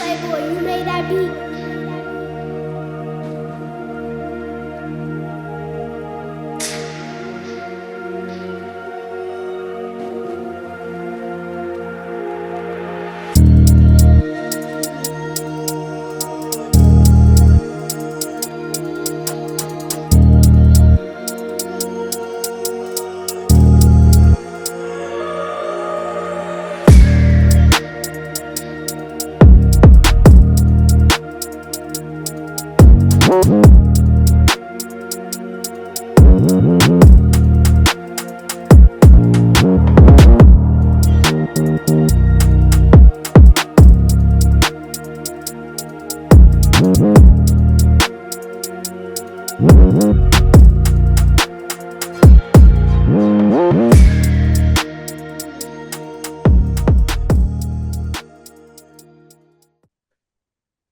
Playboy, you made that beat.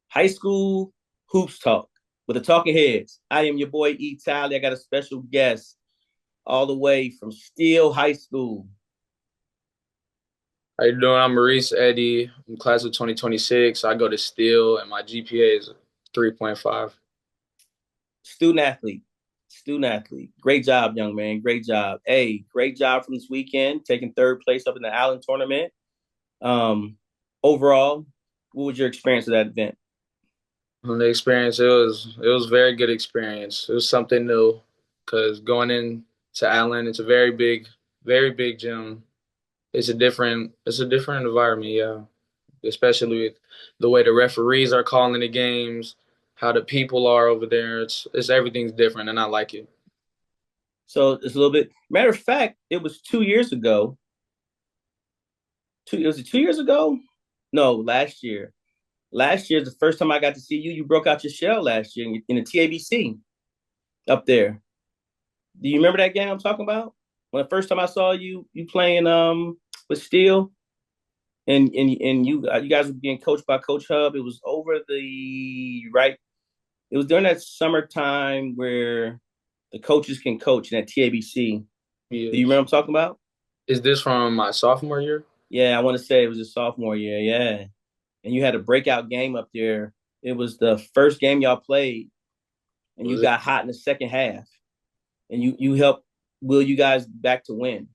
High School Hoops Talk with the Talking Heads. I am your boy E. Talley. I got a special guest all the way from Steele High School. How you doing? I'm Maurice Eddie. I'm class of 2026. I go to Steele, and my GPA is 3.5. Student athlete. Student athlete. Great job, young man. Great job. Hey, great job from this weekend, taking third place up in the Allen tournament. Um, Overall, what was your experience of that event? From the experience, it was a very good experience. It was something new because going in to Allen, it's a very big gym. It's a different environment, yeah. Especially with the way the referees are calling the games, how the people are over there. It's everything's different, and I like it. So it's a little bit. Matter of fact, it was 2 years ago. Was it 2 years ago? No, last year. Last year is the first time I got to see you. You broke out your shell last year in the TABC up there. Do you remember that game I'm talking about? When the first time I saw you playing with Steel and you guys were being coached by Coach Hub. It was over the right. It was during that summertime where the coaches can coach in that TABC. Do you remember Yes. what I'm talking about? Is this from my sophomore year? Yeah, I want to say it was a sophomore year. Yeah, and you had a breakout game up there. It was the first game y'all played, and you Was it? got hot in the second half, and you helped will you guys back to win.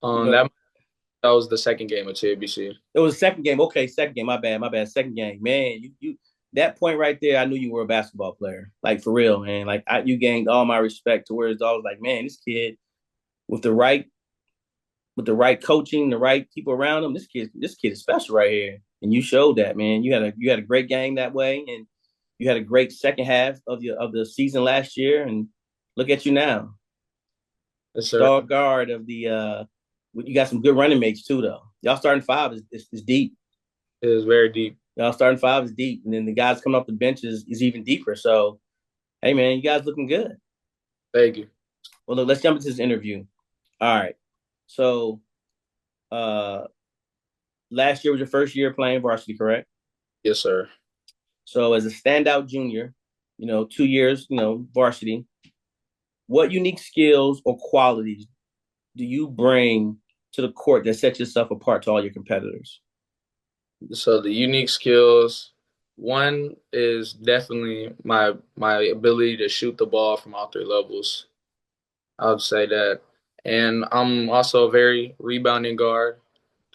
You know, That was the second game of TABC. it was the second game. Okay, second game. My bad. Second game. Man, you that point right there, I knew you were a basketball player. Like for real, man. Like you gained all my respect to where I was like, man, this kid with the right coaching, the right people around him, this kid is special right here. And you showed that, man. You had a great game that way, and you had a great second half of the season last year. And look at you now, Yes, sir. star guard of the. You got some good running mates too, though. Y'all starting five is deep. It is very deep. Y'all starting five is deep, and then the guys coming off the bench is even deeper. So, hey, man, you guys looking good. Thank you. Well, look, let's jump into this interview. All right. So, uh, last year was your first year playing varsity, correct? Yes, sir. So, as a standout junior, 2 years, varsity. What unique skills or qualities do you bring to the court that sets yourself apart to all your competitors? So the unique skills, one is definitely my ability to shoot the ball from all three levels. I would say that. And I'm also a very rebounding guard.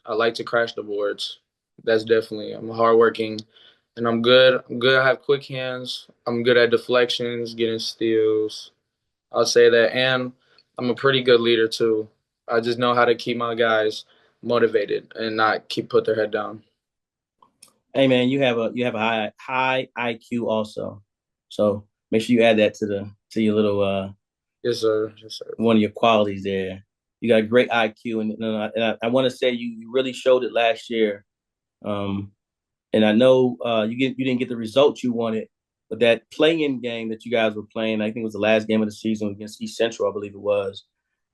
I like to crash the boards. That's definitely. I'm hardworking and I'm good. I'm good. I have quick hands. I'm good at deflections, getting steals. I'll say that. And I'm a pretty good leader too. I just know how to keep my guys motivated and not put their head down. Hey, man, you have a high IQ also. So make sure you add that to your little Yes, sir. Yes, sir. one of your qualities there. You got a great IQ, and I want to say you really showed it last year. Um, and I know you didn't get the results you wanted, but that playing game that you guys were playing, I think it was the last game of the season against East Central, I believe it was,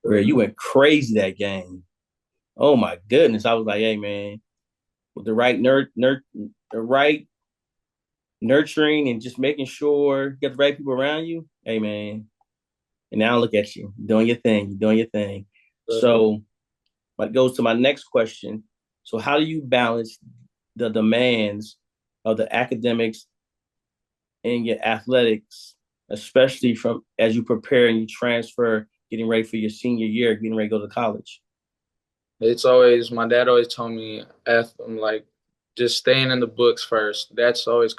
where you went crazy that game. Oh my goodness! I was like, hey man, with the right the right nurturing and just making sure you got the right people around you. Hey man, and now look at you doing your thing, you're doing your thing. So, what goes to my next question. So, how do you balance the demands of the academics and your athletics, especially from as you prepare and you transfer, getting ready for your senior year, getting ready to go to college? It's always my dad always told me, I'm like, just staying in the books first. That always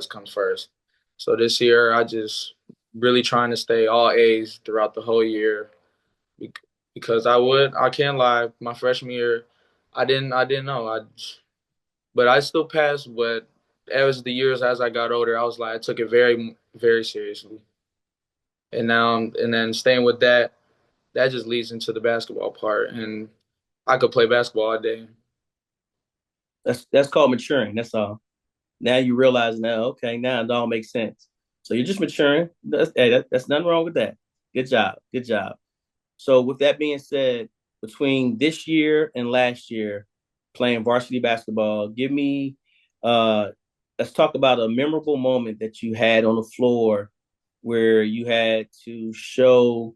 comes first. So this year, I just really trying to stay all A's throughout the whole year because I can't lie, my freshman year, I didn't know, but I still passed. But as the years as I got older, I was like, I took it very seriously, and then staying with that, that just leads into the basketball part, and I could play basketball all day. That's called maturing. That's all. Now you realize now, okay, now it all makes sense. So you're just maturing. That's nothing wrong with that. Good job. Good job. So with that being said, between this year and last year, playing varsity basketball, give me uh let's talk about a memorable moment that you had on the floor where you had to show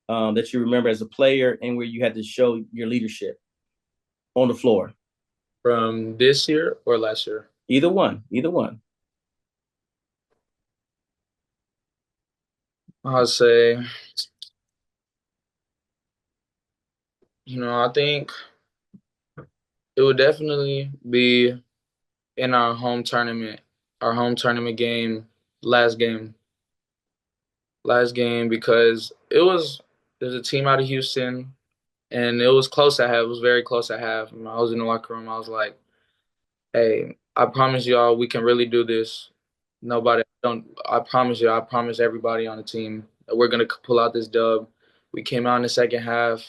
that you remember as a player and where you had to show your leadership on the floor. From this year or last year? Either one. Either one. I'll say, I think it would definitely be in our home tournament game, last game, last game, because there's a team out of Houston, and it was close at half. It was very close at half. And I was in the locker room. I was like, "Hey, I promise y'all, we can really do this. Nobody don't. I promise you. I promise everybody on the team that we're gonna pull out this dub." We came out in the second half,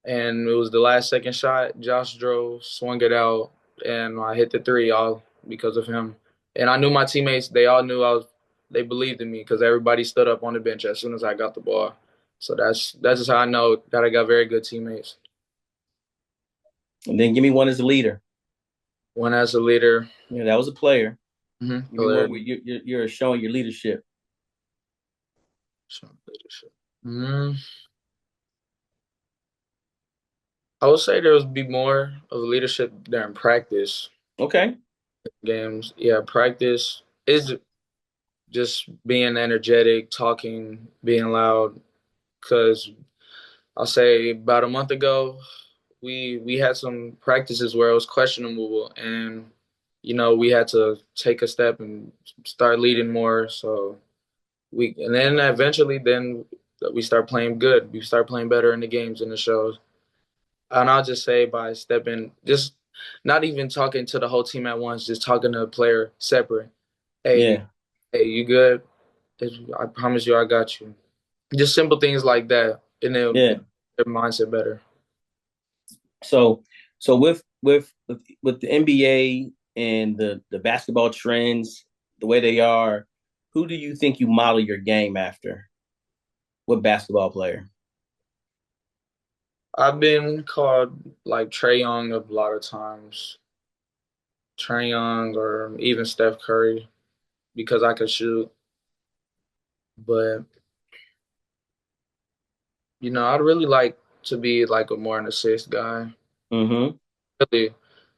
and it was the last second shot. Josh drove, swung it out, and I hit the three all because of him. And I knew my teammates; they all knew They believed in me because everybody stood up on the bench as soon as I got the ball. So that's just how I know that I got very good teammates. And then give me one as a leader. One as a leader. Yeah, that was a player. Give me one Hilarious. where you're showing your leadership. Leadership. I would say there would be more of leadership during practice Okay. games. Yeah, practice is just being energetic, talking, being loud. Because I'll say about a month ago, we had some practices where it was questionable, and we had to take a step and start leading more. So and then eventually, then we start playing good. We start playing better in the games and the shows. And I'll just say by stepping, just not even talking to the whole team at once, just talking to a player separate. Hey, Yeah. hey, you good? I promise you, I got you. Just simple things like that, and Yeah. it their mindset better. So with the NBA and the basketball trends, the way they are, who do you think you model your game after? What basketball player? I've been called like Trey Young a lot of times, Trey Young or even Steph Curry, because I could shoot. But I'd really like to be like a more an assist guy. Mm-hmm. Really,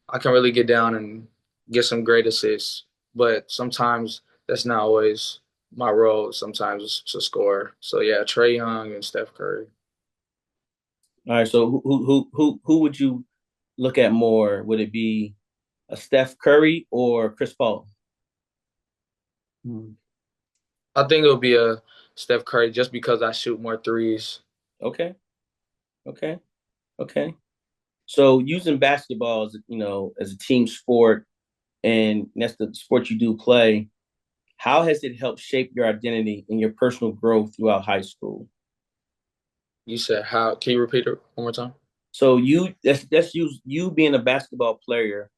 I can really get down and get some great assists, but sometimes that's not always my role. Sometimes it's to score. So yeah, Trey Young and Steph Curry. All right. So who would you look at more? Would it be a Steph Curry or Chris Paul? Hmm. I think it'll be a Steph Curry just because I shoot more threes. Okay. Okay. Okay. So using basketball as as a team sport, and that's the sport you do play. How has it helped shape your identity and your personal growth throughout high school? You said how? Can you repeat it one more time? So that's you being a basketball player,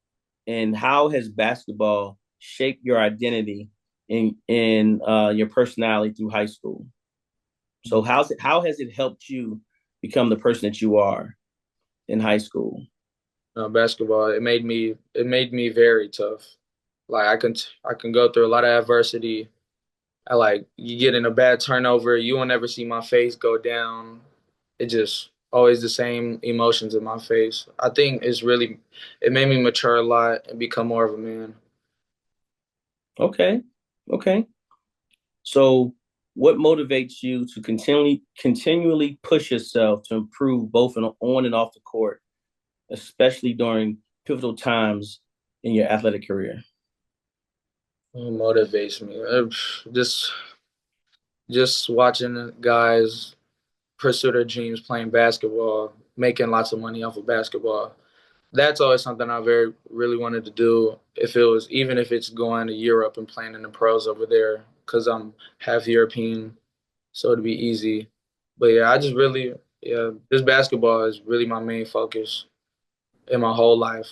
and how has basketball shaped your identity in your personality through high school? So how has it helped you become the person that you are in high school? Basketball. It made me very tough. Like I can go through a lot of adversity. You get in a bad turnover, you will never see my face go down. It just always the same emotions in my face. I think it made me mature a lot and become more of a man. Okay. Okay. So what motivates you to continually push yourself to improve both on and off the court, especially during pivotal times in your athletic career? What motivates me? Just watching guys pursue their dreams, playing basketball, making lots of money off of basketball. That's always something I very really wanted to do. If it was even if it's going to Europe and playing in the pros over there, because I'm half European, so it'd be easy. But yeah, this basketball is really my main focus in my whole life.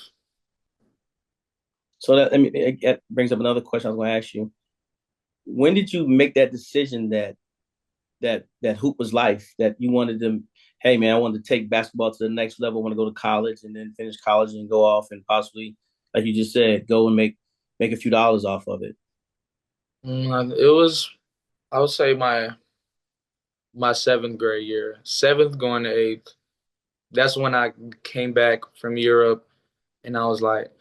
So that brings up another question I was going to ask you. When did you make that decision that hoop was life, that you wanted to, hey man, I wanted to take basketball to the next level, I want to go to college and then finish college and go off and possibly, like you just said, go and make a few dollars off of it? It was, I would say, my seventh grade year, seventh going to eighth. That's when I came back from Europe, and I was like,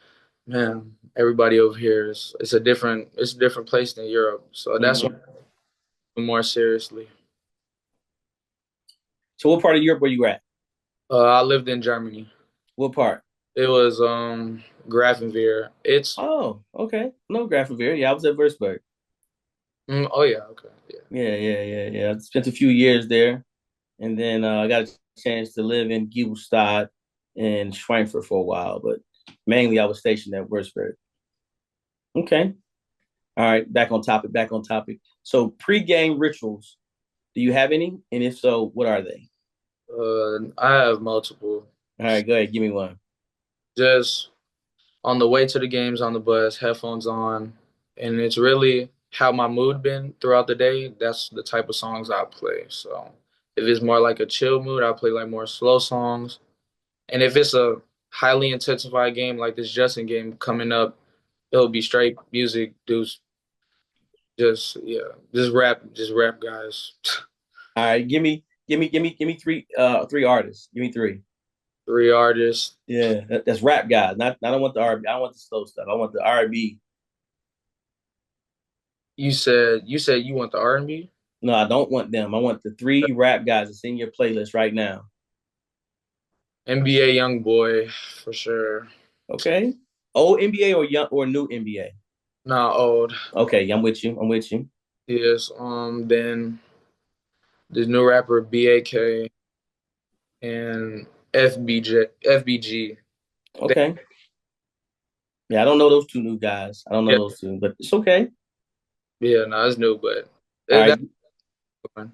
man, everybody over here is it's a different place than Europe. So that's when Mm-hmm. I took it more seriously. So what part of Europe were you at? I lived in Germany. What part? It was Grafenwehr. It's Oh, okay. No, Grafenwehr. Yeah, I was at Würzburg. oh yeah, okay, yeah. Yeah. I spent a few years there, and then I got a chance to live in Giebelstadt and Schweinfurt for a while, but mainly I was stationed at Würzburg. Okay. All right. Back on topic. Back on topic. So pre-game rituals. Do you have any? And if so, what are they? I have multiple. All right. Go ahead. Give me one. Just on the way to the games on the bus, headphones on, and it's really how my mood been throughout the day. That's the type of songs I play. So if it's more like a chill mood, I play like more slow songs. And if it's a highly intensified game like this Justin game coming up, it'll be straight music, dudes. Just rap, guys. All right. Give me three artists. Give me three. Three artists. Yeah, that's rap guys. Not I don't want the R&B. I don't want the slow stuff. I want the R&B. You said you want the R&B. No, I don't want them. I want the three rap guys that's in your playlist right now. NBA young boy for sure. Okay. Old NBA or young or new NBA? Not old. Okay, I'm with you. I'm with you. Yes. Then this new rapper BAK and FBG. They, Okay. Yeah, I don't know those two new guys. I don't know yeah, those two, but it's okay. yeah, no, it's new, but All right. that's fun.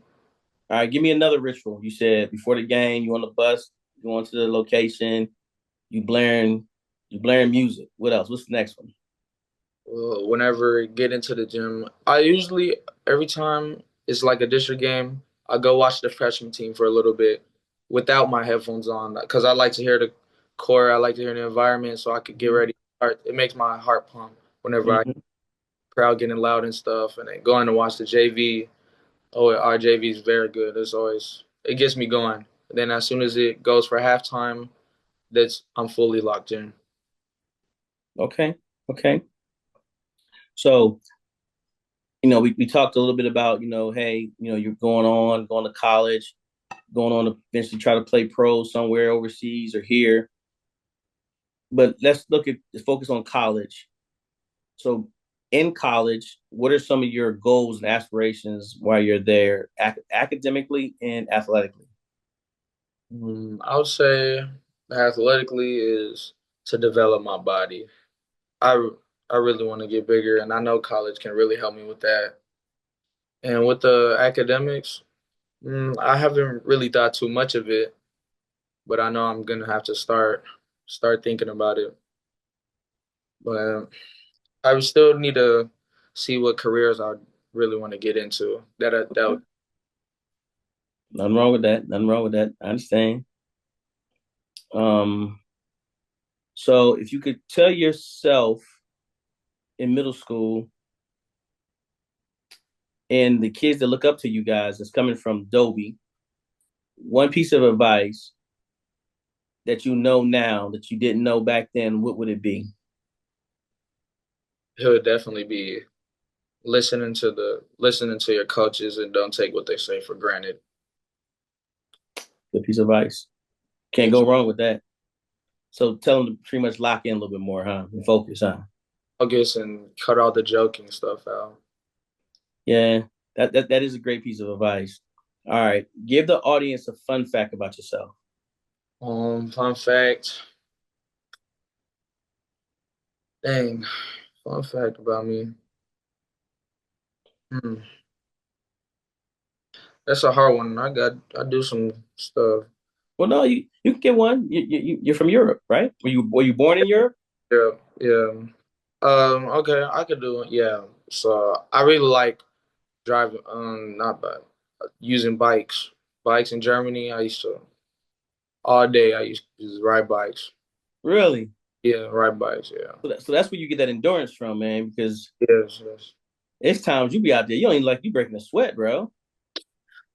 All right. Give me another ritual. You said before the game, you on the bus, you going to the location, you blaring, you blaring music. What else? What's the next one? Whenever I get into the gym, I usually every time it's like a district game, I go watch the freshman team for a little bit without my headphones on because I like to hear the core, I like to hear the environment, so I could get ready. It makes my heart pump whenever I Mm-hmm. crowd getting loud and stuff, and then going to watch the JV. Oh, our JV is very good. It gets me going. Then as soon as it goes for halftime, that's I'm fully locked in. Okay. Okay. So we talked a little bit about, hey, you're going to college, going on to eventually try to play pro somewhere overseas or here. But let's focus on college. So in college, what are some of your goals and aspirations while you're there, academically and athletically? I would say athletically is to develop my body. I I really want to get bigger, and I know college can really help me with that. And with the academics, I haven't really thought too much of it, but I know I'm gonna have to start thinking about it. But I would still need to see what careers I really want to get into. Okay. Nothing wrong with that. Nothing wrong with that. I understand. Um, so if you could tell yourself in middle school and the kids that look up to you guys that's coming from Dobie, one piece of advice, that you know now that you didn't know back then, what would it be? It would definitely be listening to your coaches and don't take what they say for granted. Good piece of advice. Can't Yes. go wrong with that. So tell them to pretty much lock in a little bit more, huh? And focus, huh? Focus and cut all the joking stuff out. Yeah, that is a great piece of advice. All right. Give the audience a fun fact about yourself. Fun fact. Dang, fun fact about me. Hmm. That's a hard one. I do some stuff. Well, no, you can get one. You're from Europe, right? Were you born in Europe? Yeah, yeah. Okay, I could do it. Yeah. So I really like driving. Not bad. Using bikes. Bikes in Germany. I used to all day. I used to just ride bikes. Really? Yeah, ride bikes. Yeah. So that's where you get that endurance from, man. Because Yes. Yes. it's times you be out there, you don't even like you breaking a sweat, bro.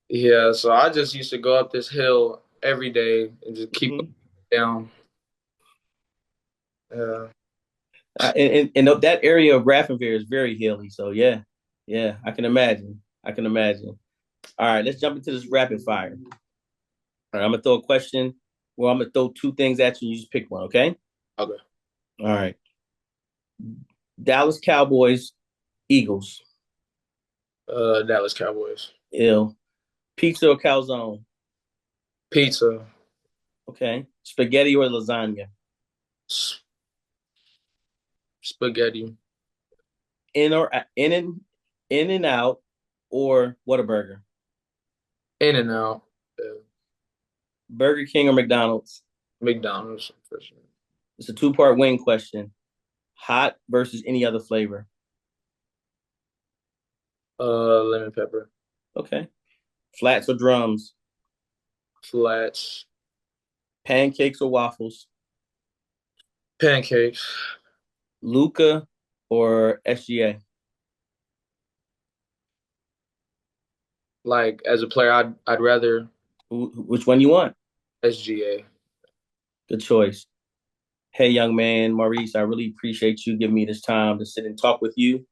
Yeah. So I just used to go up this hill every day and just keep Hmm. going down. Yeah. And that area of Grafenwehr is very hilly. So yeah, yeah, I can imagine. I can imagine. All right, let's jump into this rapid fire. All right, I'm gonna throw a question. Well, I'm gonna throw two things at you. And you just pick one, okay? Okay. All right. Dallas Cowboys, Eagles. Dallas Cowboys. Ill. Pizza or calzone? Pizza. Okay. Spaghetti or lasagna? S- Spaghetti. In or in and out or Whataburger? In and out. Burger King or McDonald's? McDonald's for sure. It's a two-part wing question. Hot versus any other flavor. Lemon pepper. Okay. Flats or drums? Flats. Pancakes or waffles? Pancakes. Luca or SGA? Like as a player, I'd rather Which one you want? SGA. Good choice. Hey, young man, Maurice, I really appreciate you giving me this time to sit and talk with you.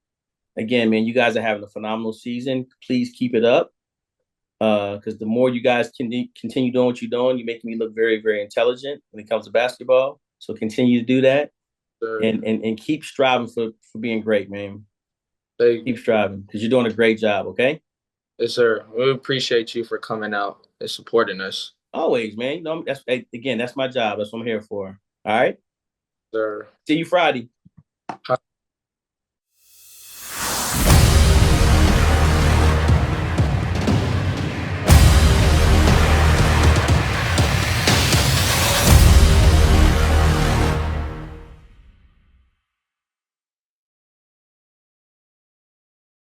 Again, man, you guys are having a phenomenal season. Please keep it up. Because the more you guys can continue doing what you're doing, you're making me look very, very intelligent when it comes to basketball. So continue to do that Sir. and keep striving for being great, man. Thank Keep you. striving because you're doing a great job. Okay, Yes, sir. We appreciate you for coming out and supporting us, always, man. You know, that's my job. That's what I'm here for. All right. sir. See you Friday.